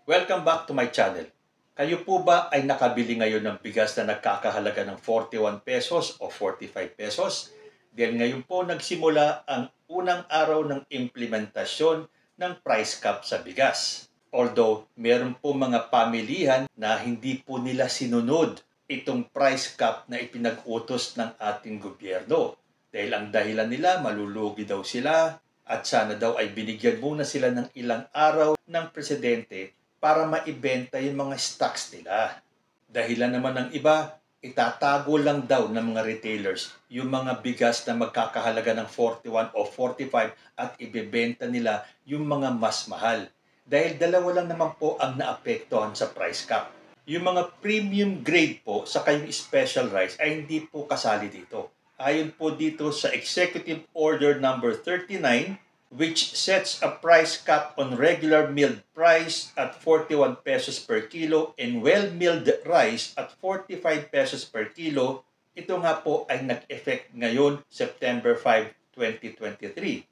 Welcome back to my channel. Kayo po ba ay nakabili ngayon ng bigas na nagkakahalaga ng 41 pesos o 45 pesos? Dahil ngayon po nagsimula ang unang araw ng implementasyon ng price cap sa bigas. Although meron po mga pamilihan na hindi po nila sinunod itong price cap na ipinag-utos ng ating gobyerno. Dahil ang dahilan nila, malulugi daw sila at sana daw ay binigyan muna sila ng ilang araw ng presidente para maibenta yung mga stocks nila. Dahilan naman ng iba, itatago lang daw ng mga retailers yung mga bigas na magkakahalaga ng 41 o 45 at ibebenta nila yung mga mas mahal. Dahil dalawa lang naman po ang naapektuhan sa price cap. Yung mga premium grade po sa kayong special rice ay hindi po kasali dito. Ayon po dito sa Executive Order number 39, which sets a price cap on regular milled rice at 41 pesos per kilo and well-milled rice at 45 pesos per kilo. Ito nga po ay nag-effect ngayon, September 5, 2023.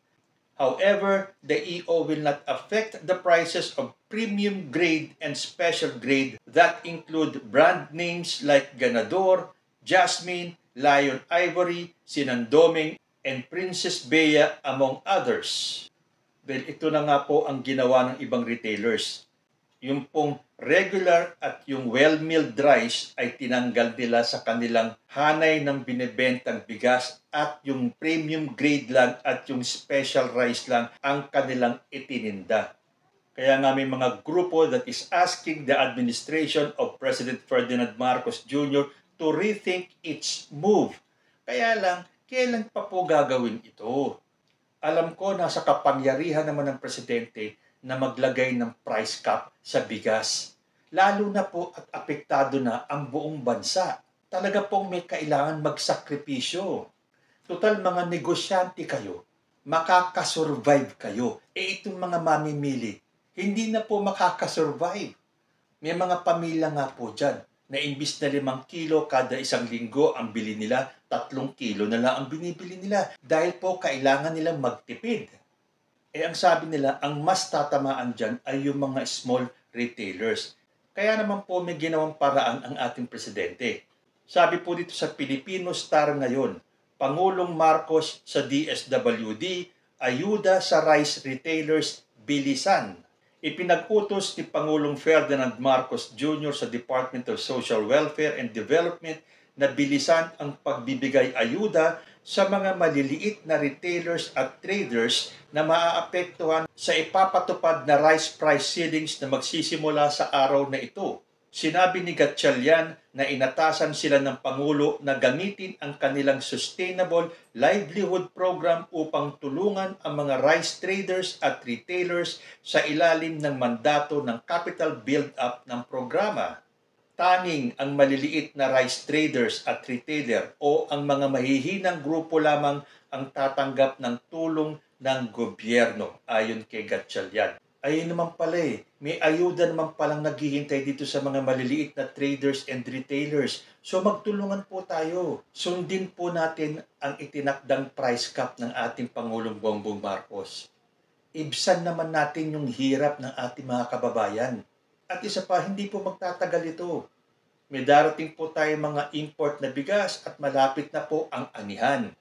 However, the EO will not affect the prices of premium grade and special grade that include brand names like Ganador, Jasmine, Lion Ivory, Sinandoming, and Princess Bea among others. Well, ito na nga po ang ginawa ng ibang retailers. Yung pong regular at yung well-milled rice ay tinanggal nila sa kanilang hanay ng binibentang bigas at yung premium grade lang at yung special rice lang ang kanilang itininda. Kaya nga may mga grupo that is asking the administration of President Ferdinand Marcos Jr. to rethink its move. Kaya lang, kailan pa po gagawin ito? Alam ko nasa kapangyarihan naman ng presidente na maglagay ng price cap sa bigas. Lalo na po at apektado na ang buong bansa. Talaga pong may kailangan magsakripisyo. Total mga negosyante kayo, makakasurvive kayo. Itong mga mamimili, hindi na po makakasurvive. May mga pamilya nga po dyan na imbis na 5 kilo kada isang linggo ang bili nila, 3 kilo na lang ang binibili nila dahil po kailangan nilang magtipid. Ang sabi nila, ang mas tatamaan dyan ay yung mga small retailers. Kaya naman po may ginawang paraan ang ating presidente. Sabi po dito sa Filipino Star ngayon, Pangulong Marcos sa DSWD, ayuda sa rice retailers, bilisan. Ipinag-utos ni Pangulong Ferdinand Marcos Jr. sa Department of Social Welfare and Development na bilisan ang pagbibigay ayuda sa mga maliliit na retailers at traders na maaapektuhan sa ipapatupad na rice price ceilings na magsisimula sa araw na ito. Sinabi ni Gatchalian na inatasan sila ng Pangulo na gamitin ang kanilang Sustainable Livelihood Program upang tulungan ang mga rice traders at retailers sa ilalim ng mandato ng capital build-up ng programa. Tanging ang maliliit na rice traders at retailer o ang mga mahihinang grupo lamang ang tatanggap ng tulong ng gobyerno ayon kay Gatchalian. Ayun naman pala may ayuda naman palang naghihintay dito sa mga maliliit na traders and retailers. So magtulungan po tayo. Sundin po natin ang itinakdang price cap ng ating Pangulong Bongbong Marcos. Ibsan naman natin yung hirap ng ating mga kababayan. At isa pa, hindi po magtatagal ito. May darating po tayo mga import na bigas at malapit na po ang anihan.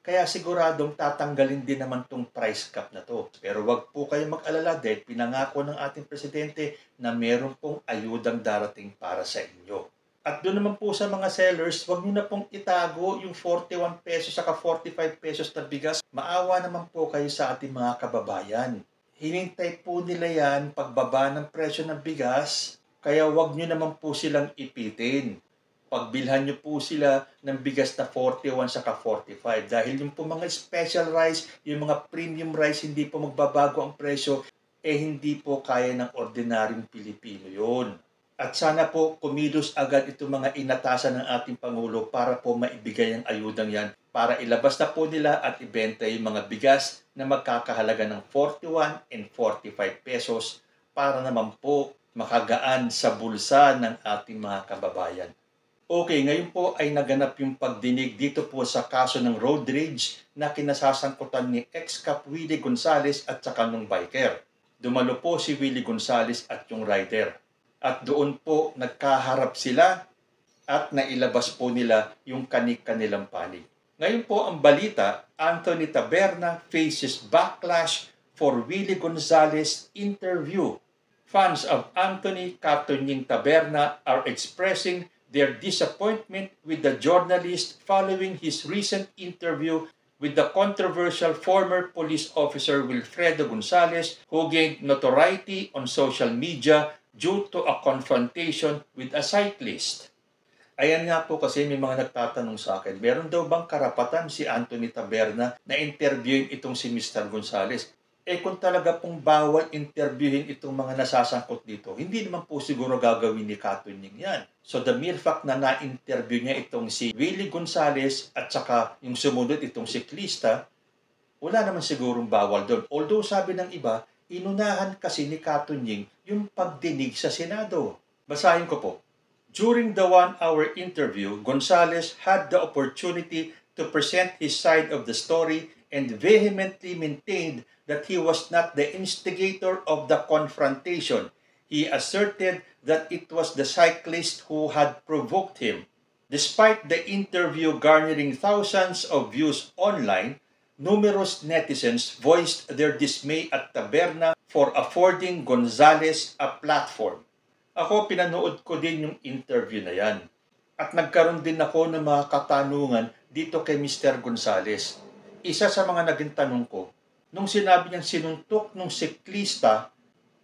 Kaya siguradong tatanggalin din naman tong price cap na to. Pero wag po kayong mag-alala dahil pinangako ng ating presidente na meron pong ayudang darating para sa inyo. At doon naman po sa mga sellers, wag nyo na pong itago yung 41 pesos saka 45 pesos na bigas. Maawa naman po kayo sa ating mga kababayan. Hinintay po nila yan pagbaba ng presyo ng bigas, kaya wag nyo naman po silang ipitin. Pagbilhan nyo po sila ng bigas na 41 saka 45 dahil yung po mga special rice, yung mga premium rice, hindi po magbabago ang presyo, hindi po kaya ng ordinaryong Pilipino yun. At sana po kumilos agad itong mga inatasan ng ating Pangulo para po maibigay ang ayudang yan para ilabas na po nila at ibenta yung mga bigas na magkakahalaga ng 41 and 45 pesos para naman po makagaan sa bulsa ng ating mga kababayan. Okay, ngayon po ay naganap yung pagdinig dito po sa kaso ng road rage na kinasasangkutan ni ex-Cap Willie Gonzales at saka nung biker. dumalo po si Willie Gonzales at yung rider. At doon po nagkaharap sila at nailabas po nila yung kanilang panig. Ngayon po ang balita, Anthony Taberna faces backlash for Willie Gonzales interview. Fans of Anthony Katunying Taberna are expressing their disappointment with the journalist following his recent interview with the controversial former police officer Wilfredo Gonzales, who gained notoriety on social media due to a confrontation with a cyclist. Ayan nga po kasi may mga nagtatanong sa akin, meron daw bang karapatan si Anthony Taberna na interviewin itong si Mr. Gonzales? Kung talaga pong bawal interviewin itong mga nasasangkot dito, hindi naman po siguro gagawin ni Katunying yan. So the mere fact na na-interview niya itong si Willie Gonzales at saka yung sumunod itong siklista, wala naman sigurong bawal doon. Although sabi ng iba, inunahan kasi ni Katunying yung pagdinig sa Senado. Basahin ko po. During the 1-hour interview, Gonzales had the opportunity to present his side of the story and vehemently maintained that he was not the instigator of the confrontation. He asserted that it was the cyclist who had provoked him. Despite the interview garnering thousands of views online, numerous netizens voiced their dismay at Taberna for affording Gonzales a platform. Ako, pinanood ko din yung interview na yan. At nagkaroon din ako ng mga katanungan dito kay Mr. Gonzales. Isa sa mga naging tanong ko, nung sinabi niyang sinuntok ng siklista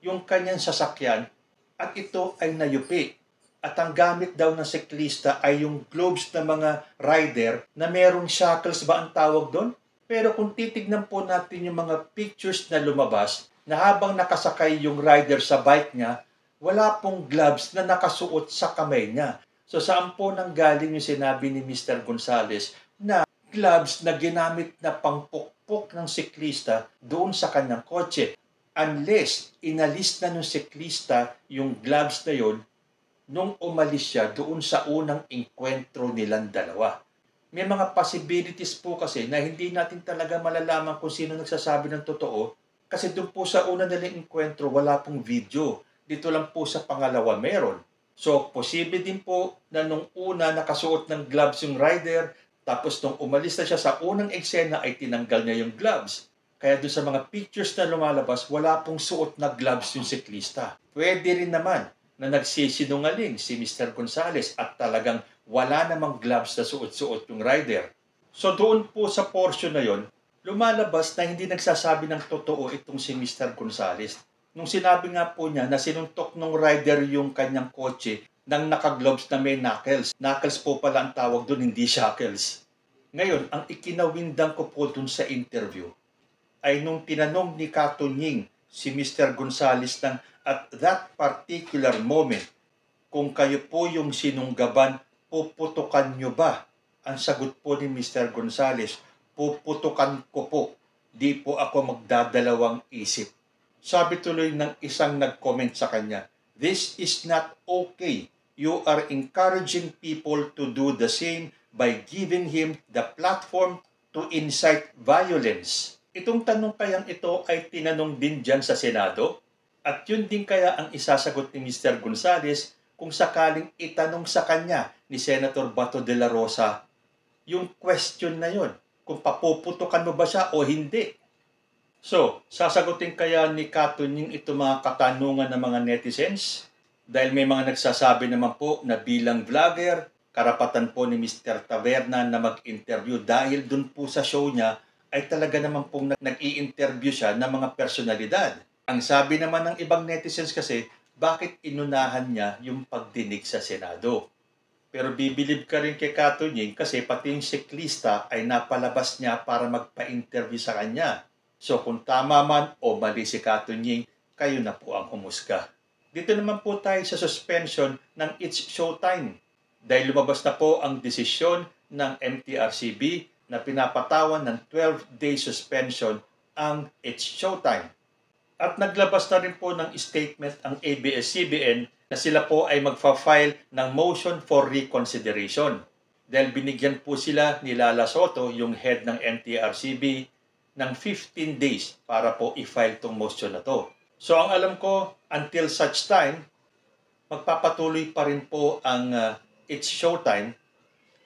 yung kanyang sasakyan at ito ay nayupi. At ang gamit daw ng siklista ay yung gloves ng mga rider na merong shackles ba ang tawag doon? Pero kung titignan po natin yung mga pictures na lumabas na habang nakasakay yung rider sa bike niya, wala pong gloves na nakasuot sa kamay niya. So saan po nanggaling yung sinabi ni Mr. Gonzales na gloves na ginamit na pangpukpok ng siklista doon sa kanyang kotse? Unless inalis na ng siklista yung gloves na yon nung umalis siya doon sa unang enkwentro nilang dalawa. May mga possibilities po kasi na hindi natin talaga malalaman kung sino nagsasabi ng totoo kasi doon po sa una nilang enkwentro wala pong video. Dito lang po sa pangalawa meron. So, posible din po na nung una nakasuot ng gloves yung rider, tapos nung umalis na siya sa unang eksena ay tinanggal niya yung gloves. Kaya doon sa mga pictures na lumalabas, wala pong suot na gloves yung siklista. Pwede rin naman na nagsisinungaling si Mr. Gonzales at talagang wala namang gloves na suot-suot yung rider. So, doon po sa portion na yon, lumalabas na hindi nagsasabi ng totoo itong si Mr. Gonzales. Nung sinabi nga po niya na sinuntok ng rider yung kanyang kotse nang naka-gloves na may knuckles. Knuckles po pala ang tawag doon, hindi shackles. Ngayon, ang ikinawindang ko po doon sa interview ay nung tinanong ni Katunying si Mr. Gonzales ng at that particular moment, kung kayo po yung sinunggaban, puputukan nyo ba? Ang sagot po ni Mr. Gonzales, puputukan ko po. Di po ako magdadalawang isip. Sabi tuloy ng isang nag-comment sa kanya, this is not okay. You are encouraging people to do the same by giving him the platform to incite violence. Itong tanong kayang ito ay tinanong din dyan sa Senado at yun din kaya ang isasagot ni Mr. Gonzales kung sakaling itanong sa kanya ni Senator Bato de la Rosa yung question na yun, kung papuputukan mo ba siya o hindi. So, sasagutin kaya ni Katunying ito mga katanungan ng mga netizens? Dahil may mga nagsasabi naman po na bilang vlogger, karapatan po ni Mr. Taberna na mag-interview dahil dun po sa show niya ay talaga naman pong nag-i-interview siya ng mga personalidad. Ang sabi naman ng ibang netizens kasi, bakit inunahan niya yung pagdinig sa Senado? Pero bibilib ka rin kay Katunying kasi pati yung siklista ay napalabas niya para magpa-interview sa kanya. So kung tama man o mali si Katunying, kayo na po ang humusga. Dito naman po tayo sa suspension ng It's Showtime. Dahil lumabas na po ang desisyon ng MTRCB na pinapatawan ng 12-day suspension ang It's Showtime. At naglabas na rin po ng statement ang ABS-CBN na sila po ay magfa-file ng motion for reconsideration. Dahil binigyan po sila ni Lala Soto, yung head ng MTRCB, ng 15 days para po i-file tong motion na to. So ang alam ko, until such time, magpapatuloy pa rin po ang It's Showtime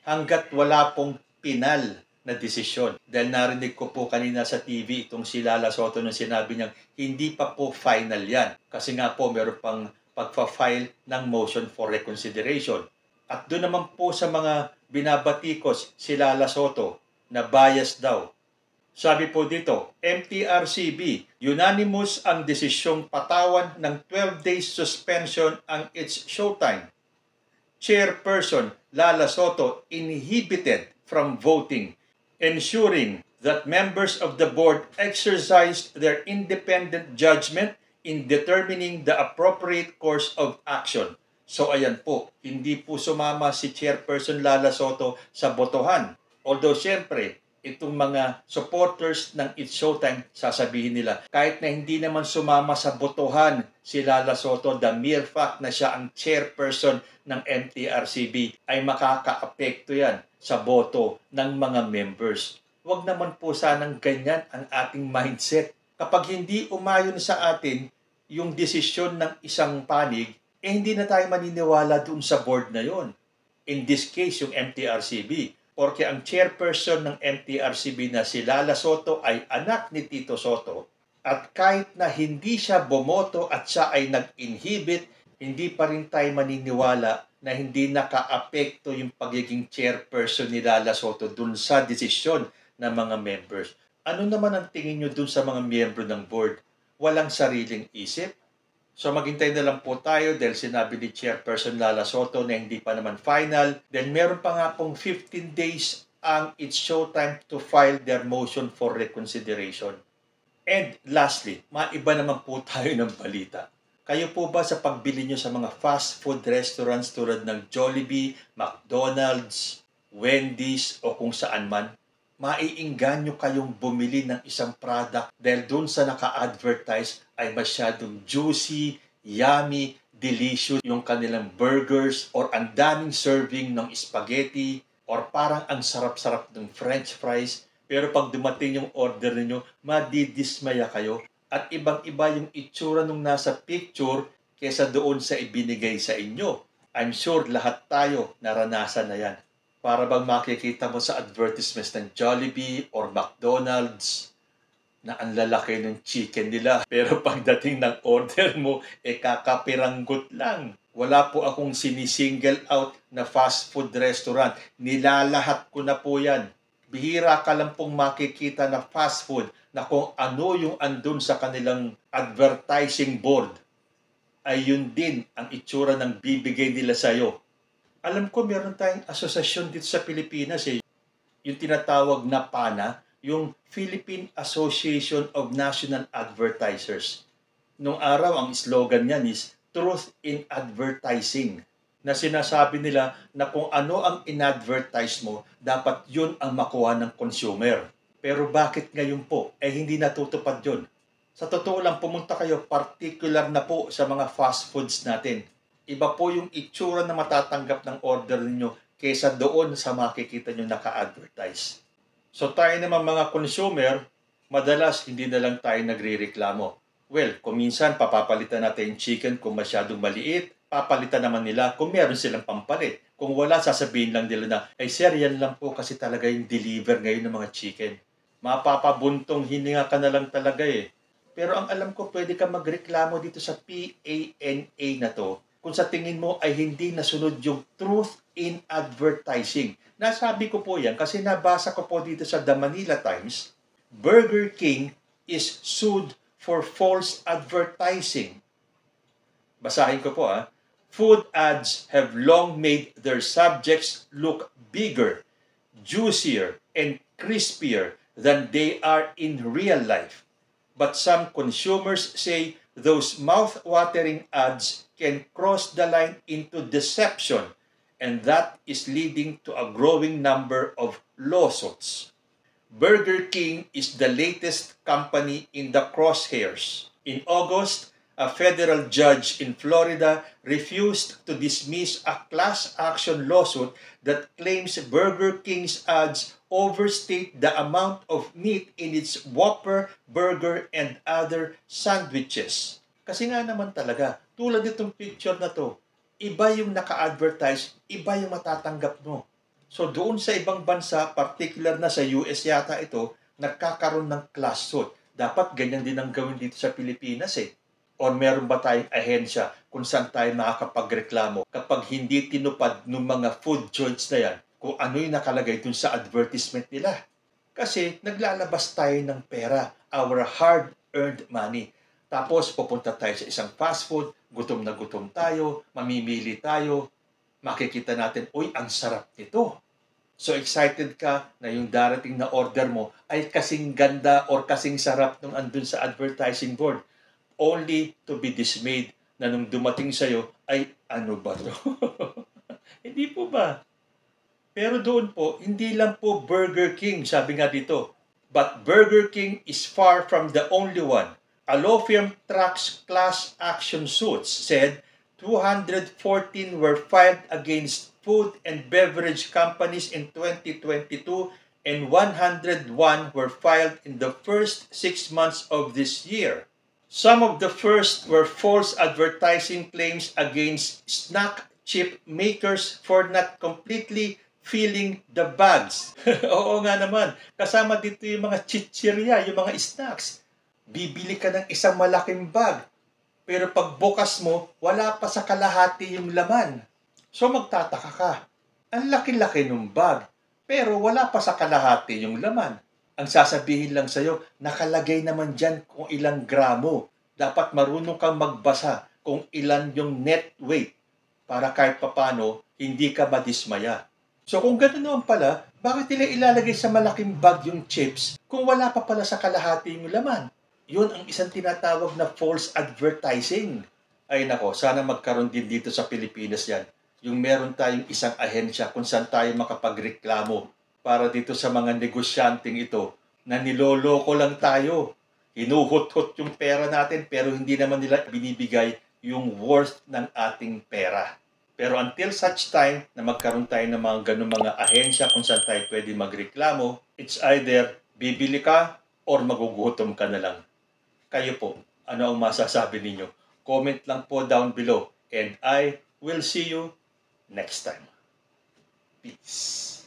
hanggat wala pong pinal na desisyon. Dahil narinig ko po kanina sa TV itong si Lala Soto nung sinabi niyang hindi pa po final yan. Kasi nga po meron pang pagpa-file ng motion for reconsideration. At doon naman po sa mga binabatikos si Lala Soto na bias daw. Sabi po dito, MTRCB, unanimous ang desisyong patawan ng 12 days suspension ang It's Showtime. Chairperson Lala Soto inhibited from voting, ensuring that members of the board exercised their independent judgment in determining the appropriate course of action. So ayan po, hindi po sumama si Chairperson Lala Soto sa botohan. Although siyempre, itong mga supporters ng It's Showtime, sasabihin nila, kahit na hindi naman sumama sa botohan si Lala Soto, the mere fact na siya ang chairperson ng MTRCB ay makaka-apekto yan sa boto ng mga members. Huwag naman po sanang ganyan ang ating mindset. Kapag hindi umayon sa atin yung desisyon ng isang panig, hindi na tayo maniniwala dun sa board na yon. In this case, yung MTRCB. Porque ang chairperson ng MTRCB na si Lala Soto ay anak ni Tito Soto. At kahit na hindi siya bumoto at siya ay nag-inhibit, hindi pa rin tayo maniniwala na hindi naka-apekto yung pagiging chairperson ni Lala Soto dun sa desisyon ng mga members. Ano naman ang tingin nyo dun sa mga miyembro ng board? Walang sariling isip? So maghintay na lang po tayo dahil sinabi ni Chairperson Lala Soto na hindi pa naman final. Then meron pa nga pong 15 days ang It's Showtime to file their motion for reconsideration. And lastly, maiba naman po tayo ng balita. Kayo po ba sa pagbili nyo sa mga fast food restaurants tulad ng Jollibee, McDonald's, Wendy's o kung saan man, maiinganyo kayong bumili ng isang product dahil dun sa naka-advertise ay masyadong juicy, yummy, delicious yung kanilang burgers or ang daming serving ng spaghetti or parang ang sarap-sarap ng french fries. Pero pag dumating yung order niyo, madidismaya kayo at ibang-iba yung itsura nung nasa picture kesa doon sa ibinigay sa inyo. I'm sure lahat tayo naranasan na yan. Para bang makikita mo sa advertisements ng Jollibee or McDonald's na ang lalaki ng chicken nila. Pero pagdating ng order mo, kakapiranggot lang. Wala po akong sinisingle out na fast food restaurant. Nilalahat ko na po yan. Bihira ka lang pong makikita na fast food na kung ano yung andun sa kanilang advertising board ay yun din ang itsura ng bibigay nila sa'yo. Alam ko meron tayong asosasyon dito sa Pilipinas yung tinatawag na PANA, yung Philippine Association of National Advertisers. Nung araw, ang slogan niyan is Truth in Advertising. Na sinasabi nila na kung ano ang in-advertise mo, dapat yun ang makuha ng consumer. Pero bakit ngayon po, hindi natutupad yun? Sa totoo lang, pumunta kayo particular na po sa mga fast foods natin. Iba po yung itsura na matatanggap ng order niyo kaysa doon sa makikita nyo naka-advertise. So tayo naman mga consumer, madalas hindi na lang tayo nagre-reklamo. Well, kung minsan papapalitan natin yung chicken kung masyadong maliit, papalitan naman nila kung meron silang pampalit. Kung wala, sasabihin lang nila na, sir, yan lang po kasi talaga yung deliver ngayon ng mga chicken. Mapapabuntong hininga ka na lang talaga Pero ang alam ko, pwede ka magreklamo dito sa PANA na to kung sa tingin mo ay hindi nasunod yung truth in advertising. Nasabi ko po yan kasi nabasa ko po dito sa The Manila Times, Burger King is sued for false advertising. Basahin ko po Food ads have long made their subjects look bigger, juicier, and crispier than they are in real life. But some consumers say those mouth-watering ads can cross the line into deception, and that is leading to a growing number of lawsuits. Burger King is the latest company in the crosshairs. In August, a federal judge in Florida refused to dismiss a class action lawsuit that claims Burger King's ads overstate the amount of meat in its Whopper burger and other sandwiches. Kasi nga naman talaga, tulad itong picture na to, iba yung naka-advertise, iba yung matatanggap mo. So doon sa ibang bansa, particular na sa US yata ito, nagkakaroon ng class suit. Dapat ganyan din ang gawin dito sa Pilipinas eh. O meron ba tayong ahensya kung saan tayo makakapagreklamo kapag hindi tinupad ng mga food joints na yan kung ano yung nakalagay dun sa advertisement nila. Kasi naglalabas tayo ng pera, our hard-earned money. Tapos pupunta tayo sa isang fast food, gutom na gutom tayo, mamimili tayo, makikita natin, uy, ang sarap nito. So excited ka na yung darating na order mo ay kasing ganda or kasing sarap nung andun sa advertising board. Only to be dismayed na nung dumating sa'yo ay ano ba to? Hindi po ba? Pero doon po, hindi lang po Burger King, sabi nga dito. But Burger King is far from the only one. A law firm tracks class action suits said 214 were filed against food and beverage companies in 2022 and 101 were filed in the first 6 months of this year. Some of the first were false advertising claims against snack chip makers for not completely filling the bags. Oo nga naman. Kasama dito yung mga chichirya, yung mga snacks. Bibili ka ng isang malaking bag. Pero pag bukas mo, wala pa sa kalahati yung laman. So magtataka ka. Ang laki-laki ng bag. Pero wala pa sa kalahati yung laman. Ang sasabihin lang sa'yo, nakalagay naman dyan kung ilang gramo. Dapat marunong kang magbasa kung ilan yung net weight para kahit papano hindi ka madismaya. So kung gano'n naman pala, bakit nila ilalagay sa malaking bag yung chips kung wala pa pala sa kalahati yung laman? Yun ang isang tinatawag na false advertising. Ay nako, sana magkaroon din dito sa Pilipinas yan. Yung meron tayong isang ahensya kung saan tayo makapagreklamo para dito sa mga negosyanteng ito na niloloko lang tayo. Hinuhot-hot yung pera natin pero hindi naman nila binibigay yung worth ng ating pera. Pero until such time na magkaroon tayo ng mga ganung mga ahensya kung saan tayo pwede magreklamo, it's either bibili ka or magugutom ka na lang. Kayo po, ano ang masasabi ninyo? Comment lang po down below and I will see you next time. Peace.